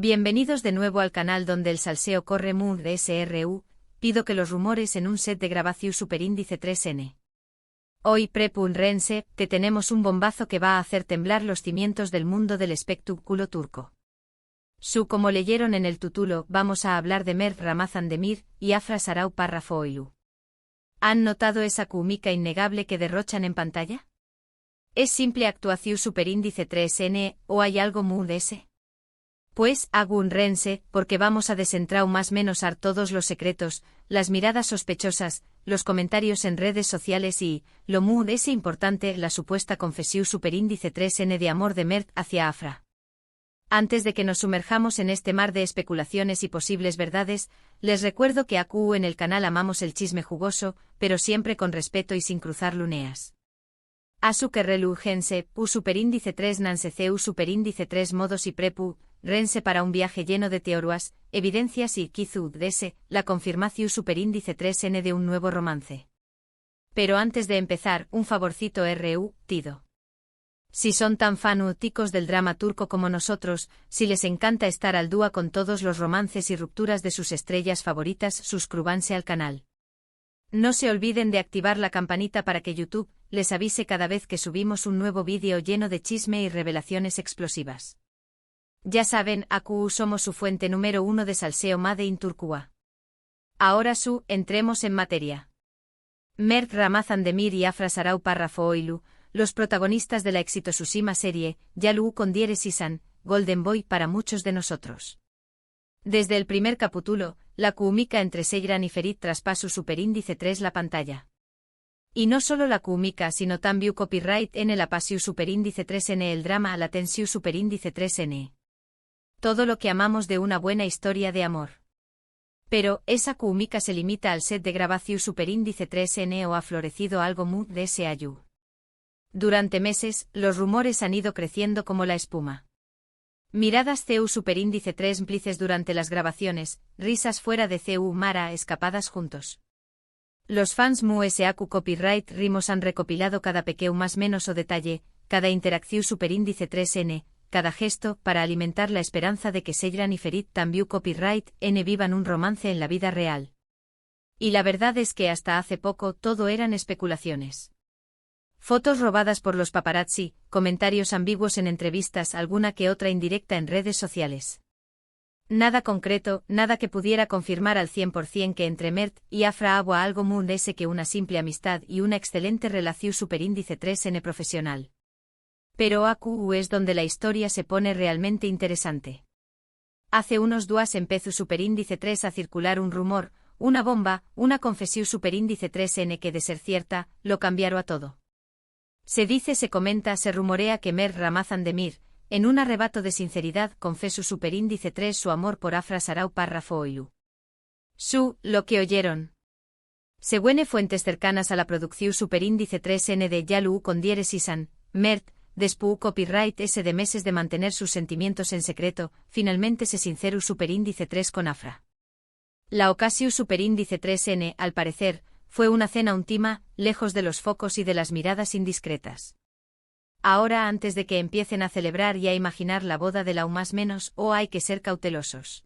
Bienvenidos de nuevo al canal donde el salseo corre muy de SRU, pido que los rumores en un set de grabación superíndice 3N. Hoy prepun rense, te tenemos un bombazo que va a hacer temblar los cimientos del mundo del espectáculo turco. Como leyeron en el título, vamos a hablar de Mert Ramazan Demir y Afra Sarau Parrafoğlu. ¿Han notado esa química innegable que derrochan en pantalla? ¿Es simple actuación superíndice 3N o hay algo muy de ese? Pues, hago un rense, porque vamos a desentrar más menos todos los secretos, las miradas sospechosas, los comentarios en redes sociales y, lo muy ese importante, la supuesta confesión superíndice 3N de amor de Mert hacia Afra. Antes de que nos sumerjamos en este mar de especulaciones y posibles verdades, les recuerdo que aquí en el canal amamos el chisme jugoso, pero siempre con respeto y sin cruzar luneas. Asu que relugense, u superíndice 3 nanseceu superíndice 3 modos y prepu, rense para un viaje lleno de teorías, evidencias y quizud dese, la confirmación superíndice 3N de un nuevo romance. Pero antes de empezar, un favorcito tido. Si son tan fanáticos del drama turco como nosotros, si les encanta estar al día con todos los romances y rupturas de sus estrellas favoritas, suscríbanse al canal. No se olviden de activar la campanita para que YouTube les avise cada vez que subimos un nuevo vídeo lleno de chisme y revelaciones explosivas. Ya saben, aquí somos su fuente número 1 de salseo Made in Turquía. Ahora entremos en materia. Mert Ramazan Demir y Afra Sarau Parrafoğlu, los protagonistas de la exitosísima serie, Yalu con Dieres Isan, Golden Boy para muchos de nosotros. Desde el primer capítulo, la química entre Seyran y Ferit traspasó superíndice 3 la pantalla. Y no solo la química sino también copyright en el apasiu superíndice 3N el drama a la tensiu superíndice 3N. Todo lo que amamos de una buena historia de amor. Pero, ¿esa química se limita al set de grabación superíndice 3N o ha florecido algo muy de ese ayu? Durante meses, los rumores han ido creciendo como la espuma. Miradas CU superíndice 3 implices durante las grabaciones, risas fuera de CU Mara escapadas juntos. Los fans MUSAQ Copyright Rimos han recopilado cada pequeño más menos o detalle, cada interacción superíndice 3N, cada gesto, para alimentar la esperanza de que Seyran y Ferit también Copyright N vivan un romance en la vida real. Y la verdad es que hasta hace poco todo eran especulaciones. Fotos robadas por los paparazzi, comentarios ambiguos en entrevistas, alguna que otra indirecta en redes sociales. Nada concreto, nada que pudiera confirmar al 100% que entre Mert y Afra había algo muy ese que una simple amistad y una excelente relación superíndice 3N profesional. Pero aquí es donde la historia se pone realmente interesante. Hace unos días empezó superíndice 3 a circular un rumor, una bomba, una confesión superíndice 3N que de ser cierta, lo cambiaron a todo. Se dice, se comenta, se rumorea que Mert Ramazan Demir, en un arrebato de sinceridad, confesó superíndice 3 su amor por Afra Sarau Parrafoğlu. Lo que oyeron. Según fuentes cercanas a la producción superíndice 3N de Yalu con Dieres Isan, Mert, después copyright ese de meses de mantener sus sentimientos en secreto, finalmente se sinceró superíndice 3 con Afra. La ocasión superíndice 3N, al parecer, fue una cena íntima, lejos de los focos y de las miradas indiscretas. Ahora, antes de que empiecen a celebrar y a imaginar la boda de la más menos, hay que ser cautelosos.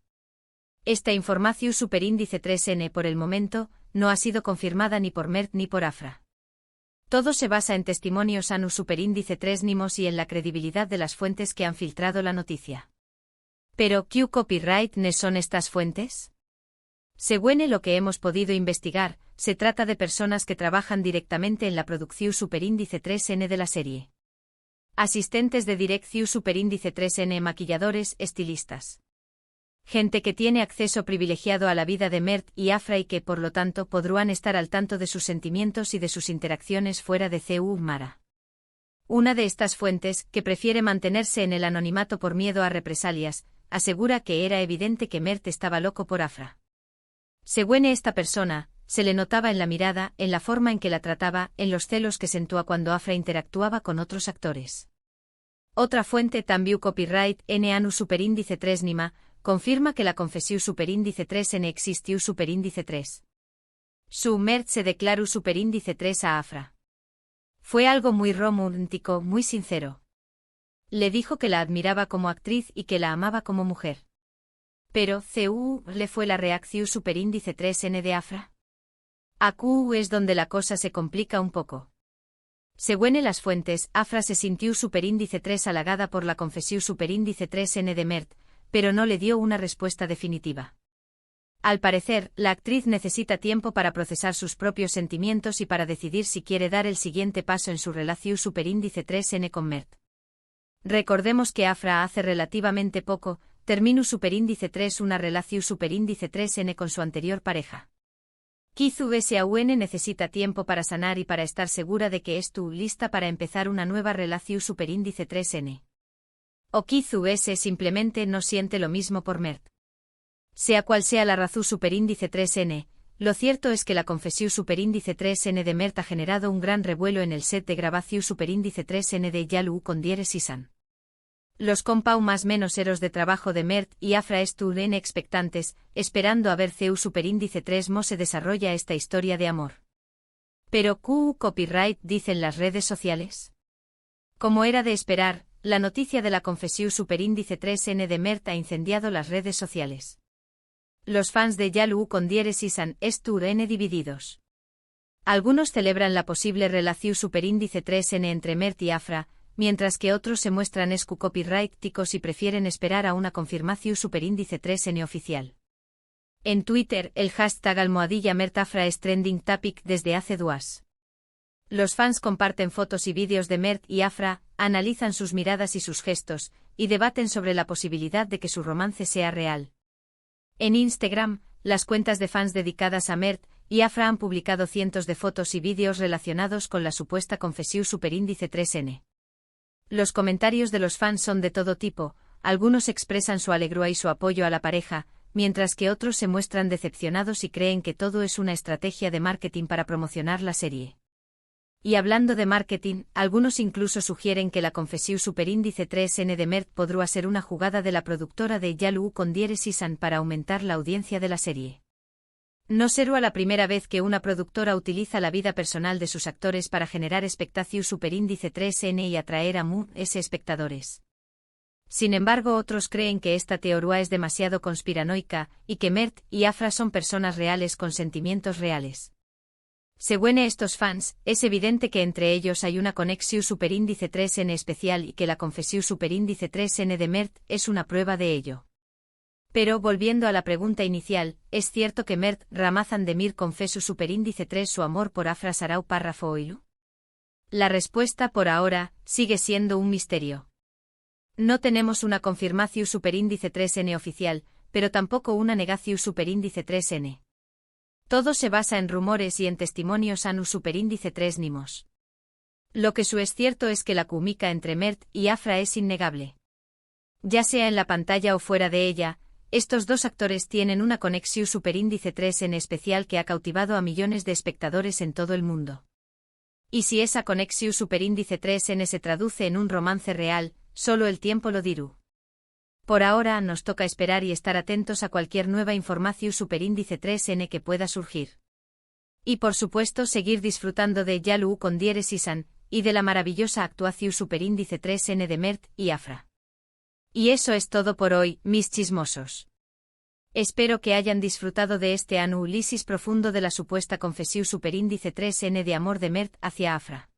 Esta información superíndice 3N por el momento, no ha sido confirmada ni por Mert ni por Afra. Todo se basa en testimonios anu superíndice 3 nimos y en la credibilidad de las fuentes que han filtrado la noticia. Pero, ¿qué copyright ne son estas fuentes? Según lo que hemos podido investigar, se trata de personas que trabajan directamente en la producción superíndice 3N de la serie. Asistentes de dirección superíndice 3N, maquilladores, estilistas. Gente que tiene acceso privilegiado a la vida de Mert y Afra y que por lo tanto podrán estar al tanto de sus sentimientos y de sus interacciones fuera de CU Mara. Una de estas fuentes, que prefiere mantenerse en el anonimato por miedo a represalias, asegura que era evidente que Mert estaba loco por Afra. Según esta persona, se le notaba en la mirada, en la forma en que la trataba, en los celos que sentía cuando Afra interactuaba con otros actores. Otra fuente, también copyright N anu superíndice 3 nima, confirma que la confesión superíndice 3N existiu superíndice 3. Mert se declaró superíndice 3 a Afra. Fue algo muy romántico, muy sincero. Le dijo que la admiraba como actriz y que la amaba como mujer. Pero, ¿cu le fue la reacción superíndice 3n de Afra? Aquí es donde la cosa se complica un poco. Según las fuentes, Afra se sintió superíndice 3 halagada por la confesión superíndice 3n de Mert, pero no le dio una respuesta definitiva. Al parecer, la actriz necesita tiempo para procesar sus propios sentimientos y para decidir si quiere dar el siguiente paso en su relación superíndice 3n con Mert. Recordemos que Afra hace relativamente poco terminó superíndice 3 una relación superíndice 3n con su anterior pareja. Quizás aún necesita tiempo para sanar y para estar segura de que estuvo lista para empezar una nueva relación superíndice 3n. O quizás simplemente no siente lo mismo por Mert. Sea cual sea la razón superíndice 3n, lo cierto es que la confesión superíndice 3n de Mert ha generado un gran revuelo en el set de grabación superíndice 3n de Yalu con Dieres y San. Los compau más menos eros de trabajo de Mert y Afra estuvieron expectantes, esperando a ver cu superíndice 3 mo se desarrolla esta historia de amor. Pero copyright dicen las redes sociales. Como era de esperar, la noticia de la confesión superíndice 3n de Mert ha incendiado las redes sociales. Los fans de Yalu con Dieres y San estuvieron divididos. Algunos celebran la posible relación superíndice 3n entre Mert y Afra, mientras que otros se muestran copyrighticos y prefieren esperar a una confirmación superíndice 3n oficial. En Twitter, el hashtag #MertAfra es trending topic desde hace días. Los fans comparten fotos y vídeos de Mert y Afra, analizan sus miradas y sus gestos, y debaten sobre la posibilidad de que su romance sea real. En Instagram, las cuentas de fans dedicadas a Mert y Afra han publicado cientos de fotos y vídeos relacionados con la supuesta confesión superíndice 3n. Los comentarios de los fans son de todo tipo, algunos expresan su alegría y su apoyo a la pareja, mientras que otros se muestran decepcionados y creen que todo es una estrategia de marketing para promocionar la serie. Y hablando de marketing, algunos incluso sugieren que la confesión superíndice 3n de Mert podría ser una jugada de la productora de Yalu con Dieres y San para aumentar la audiencia de la serie. No será la primera vez que una productora utiliza la vida personal de sus actores para generar expectación superíndice 3n y atraer a espectadores. Sin embargo, otros creen que esta teoría es demasiado conspiranoica y que Mert y Afra son personas reales con sentimientos reales. Según estos fans, es evidente que entre ellos hay una conexión superíndice 3n especial y que la confesión superíndice 3n de Mert es una prueba de ello. Pero volviendo a la pregunta inicial, ¿es cierto que Mert Ramazan Demir confesó superíndice 3 su amor por Afra Sarau párrafo oilu? La respuesta por ahora sigue siendo un misterio. No tenemos una confirmación superíndice 3n oficial, pero tampoco una negación superíndice 3n. Todo se basa en rumores y en testimonios anu superíndice 3 nimos. Lo que es cierto es que la química entre Mert y Afra es innegable. Ya sea en la pantalla o fuera de ella, estos dos actores tienen una conexión superíndice 3 en especial que ha cautivado a millones de espectadores en todo el mundo. Y si esa conexión superíndice 3n se traduce en un romance real, solo el tiempo lo dirá. Por ahora nos toca esperar y estar atentos a cualquier nueva información superíndice 3n que pueda surgir. Y por supuesto seguir disfrutando de Yalu con Dieres y San, y de la maravillosa actuación superíndice 3n de Mert y Afra. Y eso es todo por hoy, mis chismosos. Espero que hayan disfrutado de este análisis profundo de la supuesta confesión superíndice 3n de amor de Mert hacia Afra.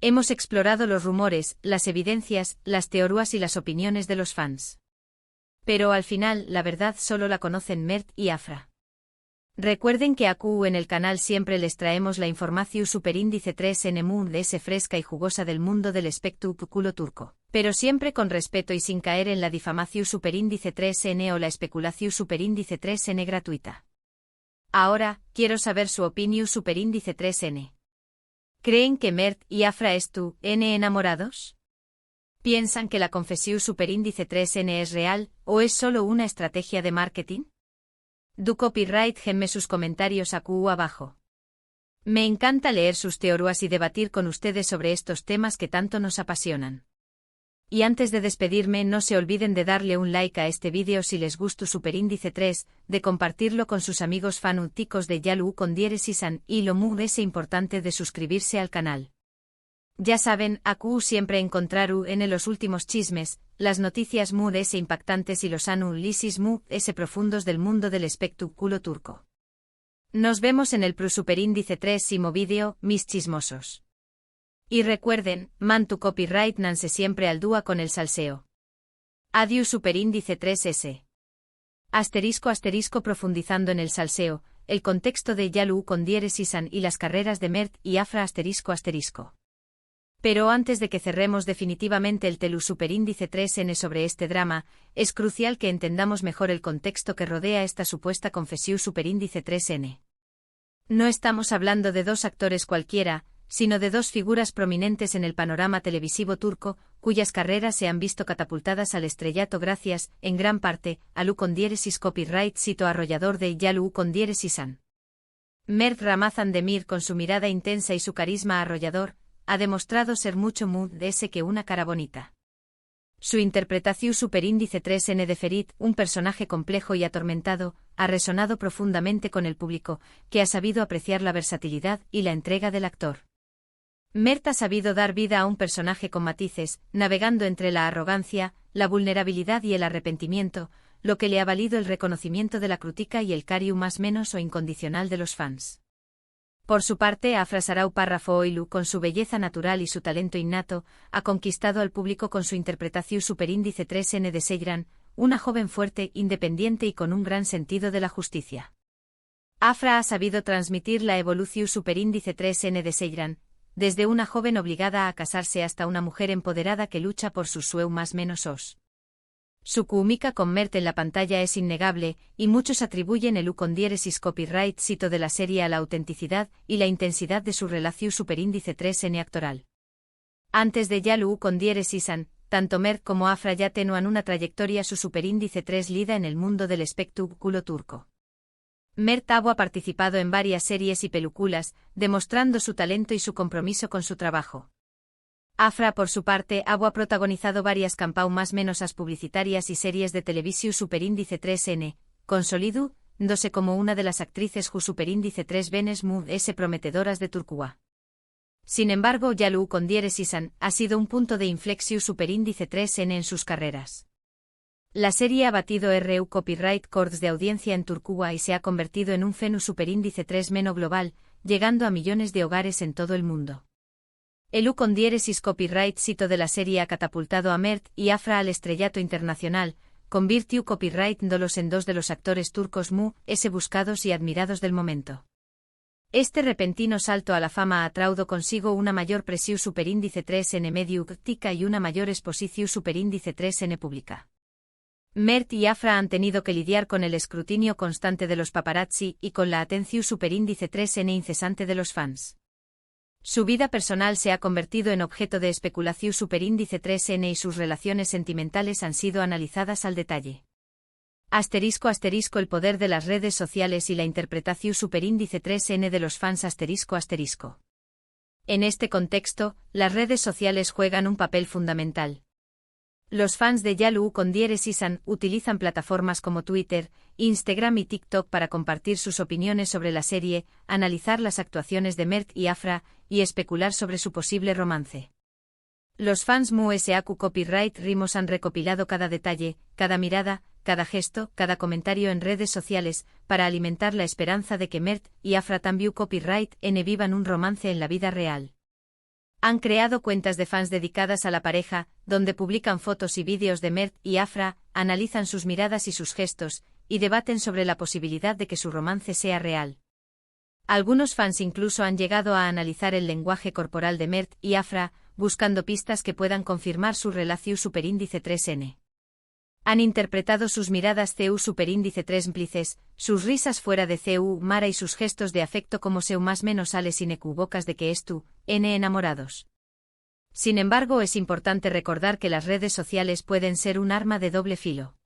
Hemos explorado los rumores, las evidencias, las teorías y las opiniones de los fans. Pero al final, la verdad solo la conocen Mert y Afra. Recuerden que aquí en el canal siempre les traemos la información superíndice 3n mundes fresca y jugosa del mundo del espectáculo turco, pero siempre con respeto y sin caer en la difamación superíndice 3n o la especulación superíndice 3n gratuita. Ahora, quiero saber su opinión superíndice 3n. ¿Creen que Mert y Afra están enamorados? ¿Piensan que la confesión superíndice 3n es real, o es solo una estrategia de marketing? Do copyright genme sus comentarios aquí abajo. Me encanta leer sus teorías y debatir con ustedes sobre estos temas que tanto nos apasionan. Y antes de despedirme no se olviden de darle un like a este vídeo si les gustó superíndice 3, de compartirlo con sus amigos fanáticos de Yalu con Dieres y San y lo muy importante de suscribirse al canal. Ya saben, AQ siempre encontraru en los últimos chismes, las noticias muy impactantes y los análisis muy profundos del mundo del espectáculo turco. Nos vemos en el Superindice 3 Simo vídeo, mis chismosos. Y recuerden, man tu copyright nanse siempre al dúa con el salseo. Adiós Superindice 3S. Asterisco profundizando en el salseo, el contexto de Yalu con diéresisan y las carreras de Mert y Afra asterisco. Pero antes de que cerremos definitivamente el Telu Superindice 3N sobre este drama, es crucial que entendamos mejor el contexto que rodea esta supuesta confesión Superindice 3N. No estamos hablando de dos actores cualquiera, sino de dos figuras prominentes en el panorama televisivo turco, cuyas carreras se han visto catapultadas al estrellato gracias, en gran parte, al Ucondiéresis copyright sito arrollador de Yalu Ucondiéresisan. Mert Ramazan Demir, con su mirada intensa y su carisma arrollador, ha demostrado ser mucho más de ese que una cara bonita. Su interpretación Superindice 3N de Ferit, un personaje complejo y atormentado, ha resonado profundamente con el público, que ha sabido apreciar la versatilidad y la entrega del actor. Mert ha sabido dar vida a un personaje con matices, navegando entre la arrogancia, la vulnerabilidad y el arrepentimiento, lo que le ha valido el reconocimiento de la crítica y el cariño más menos o incondicional de los fans. Por su parte, Afra Sarau Párrafo Oilu, con su belleza natural y su talento innato, ha conquistado al público con su interpretación Superindice 3N de Seyran, una joven fuerte, independiente y con un gran sentido de la justicia. Afra ha sabido transmitir la evolución Superindice 3N de Seyran, desde una joven obligada a casarse hasta una mujer empoderada que lucha por sus sueños más menos os. Su química con Mert en la pantalla es innegable, y muchos atribuyen el Ucondiéresis copyright sito de la serie a la autenticidad y la intensidad de su relación Superindice 3N actoral. Antes de Yalu Ucondiéresisan, tanto Mert como Afra ya tenían una trayectoria su Superindice 3 lida en el mundo del espectáculo turco. Mert ha participado en varias series y películas, demostrando su talento y su compromiso con su trabajo. Afra, por su parte, ha protagonizado varias campañas más menos publicitarias y series de televisión Superindice 3N, consolidándose como una de las actrices Superindice 3 Venes Mood prometedoras de Turquía. Sin embargo, Yalu Ucondiéresisan ha sido un punto de inflexión Superindice 3N en sus carreras. La serie ha batido RU Copyright Cords de audiencia en Turquía y se ha convertido en un fenómeno Superindice 3 meno global, llegando a millones de hogares en todo el mundo. El Ucondiéresis copyright sito de la serie ha catapultado a Mert y Afra al estrellato internacional, convirtió copyright-dolos en dos de los actores turcos buscados y admirados del momento. Este repentino salto a la fama ha traído consigo una mayor presión Superindice 3N mediática y una mayor exposición Superindice 3N pública. Mert y Afra han tenido que lidiar con el escrutinio constante de los paparazzi y con la atención Superindice 3N incesante de los fans. Su vida personal se ha convertido en objeto de especulación Superindice 3N y sus relaciones sentimentales han sido analizadas al detalle. Asterisco el poder de las redes sociales y la interpretación Superindice 3N de los fans asterisco. En este contexto, las redes sociales juegan un papel fundamental. Los fans de Yalu Ucondiéresisan utilizan plataformas como Twitter, Instagram y TikTok para compartir sus opiniones sobre la serie, analizar las actuaciones de Mert y Afra, y especular sobre su posible romance. Los fans MUSAQ Copyright Rimos han recopilado cada detalle, cada mirada, cada gesto, cada comentario en redes sociales, para alimentar la esperanza de que Mert y Afra también Copyright N vivan un romance en la vida real. Han creado cuentas de fans dedicadas a la pareja, donde publican fotos y vídeos de Mert y Afra, analizan sus miradas y sus gestos, y debaten sobre la posibilidad de que su romance sea real. Algunos fans incluso han llegado a analizar el lenguaje corporal de Mert y Afra, buscando pistas que puedan confirmar su relación Superindice 3N. Han interpretado sus miradas CU Superindice 3 implices, sus risas fuera de CU Mara y sus gestos de afecto como seu más menos sales inequívocas de que N enamorados. Sin embargo, es importante recordar que las redes sociales pueden ser un arma de doble filo.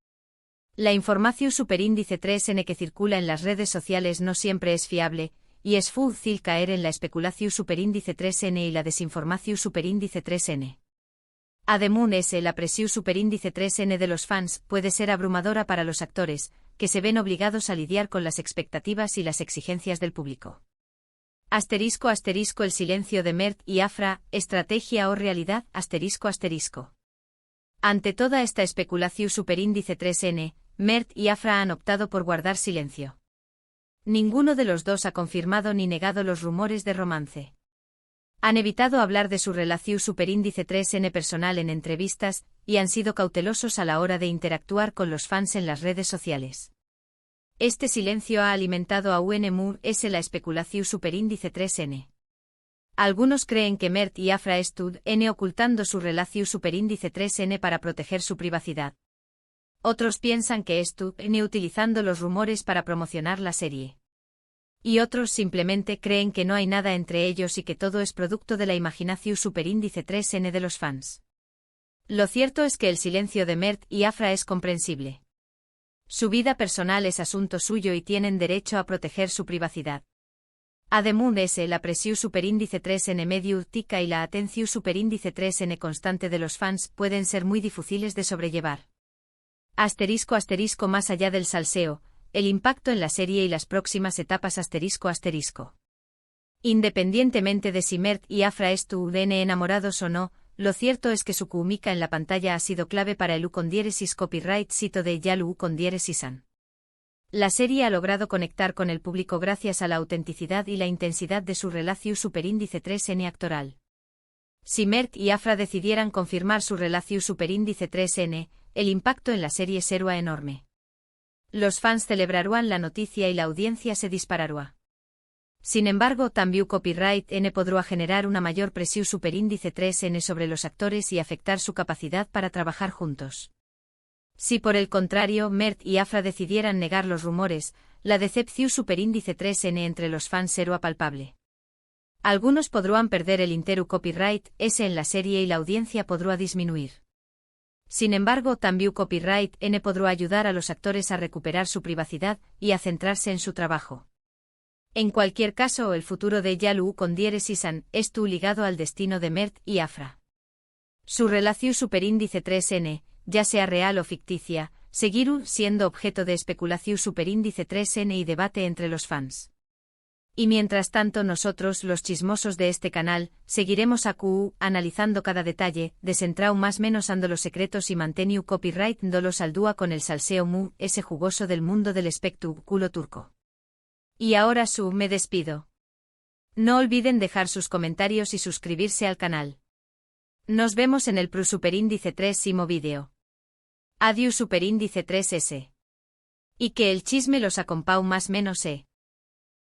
La información Superindice 3N que circula en las redes sociales no siempre es fiable, y es fácil caer en la especulación Superindice 3N y la desinformación Superindice 3N. Además, la presión Superindice 3N de los fans puede ser abrumadora para los actores, que se ven obligados a lidiar con las expectativas y las exigencias del público. Asterisco asterisco el silencio de Mert y Afra, estrategia o realidad, asterisco asterisco. Ante toda esta especulación superíndice 3N, Mert y Afra han optado por guardar silencio. Ninguno de los dos ha confirmado ni negado los rumores de romance. Han evitado hablar de su relación superíndice 3N personal en entrevistas, y han sido cautelosos a la hora de interactuar con los fans en las redes sociales. Este silencio ha alimentado a UNMUR S la especulación superíndice 3N. Algunos creen que Mert y Afra están ocultando su relación superíndice 3N para proteger su privacidad. Otros piensan que están utilizando los rumores para promocionar la serie. Y otros simplemente creen que no hay nada entre ellos y que todo es producto de la imaginación superíndice 3N de los fans. Lo cierto es que el silencio de Mert y Afra es comprensible. Su vida personal es asunto suyo y tienen derecho a proteger su privacidad. Además, la presión superíndice 3N mediática y la atención superíndice 3N constante de los fans pueden ser muy difíciles de sobrellevar. Asterisco asterisco más allá del salseo, el impacto en la serie y las próximas etapas asterisco asterisco. Independientemente de si Mert y Afra están enamorados o no, lo cierto es que su química en la pantalla ha sido clave para el U copyright cito de Yalu U. La serie ha logrado conectar con el público gracias a la autenticidad y la intensidad de su relación superíndice 3N actoral. Si Mert y Afra decidieran confirmar su relación superíndice 3N, el impacto en la serie será enorme. Los fans celebrarán la noticia y la audiencia se disparará. Sin embargo, también copyright N podrá generar una mayor presión superíndice 3N sobre los actores y afectar su capacidad para trabajar juntos. Si por el contrario Mert y Afra decidieran negar los rumores, la decepción superíndice 3N entre los fans será palpable. Algunos podrán perder el entero copyright S en la serie y la audiencia podrá disminuir. Sin embargo, también copyright N podrá ayudar a los actores a recuperar su privacidad y a centrarse en su trabajo. En cualquier caso, el futuro de Yalu U. está ligado al destino de Mert y Afra. Su relación superíndice 3N, ya sea real o ficticia, seguirá siendo objeto de especulación superíndice 3N y debate entre los fans. Y mientras tanto nosotros, los chismosos de este canal, seguiremos analizando cada detalle, desentrao más menos ando los secretos y manteniu copyright dolos al dúa con el salseo ese jugoso del mundo del espectáculo turco. Y ahora me despido. No olviden dejar sus comentarios y suscribirse al canal. Nos vemos en el superíndice 3 vídeo. Adiós superíndice 3S. Y que el chisme los acompau más menos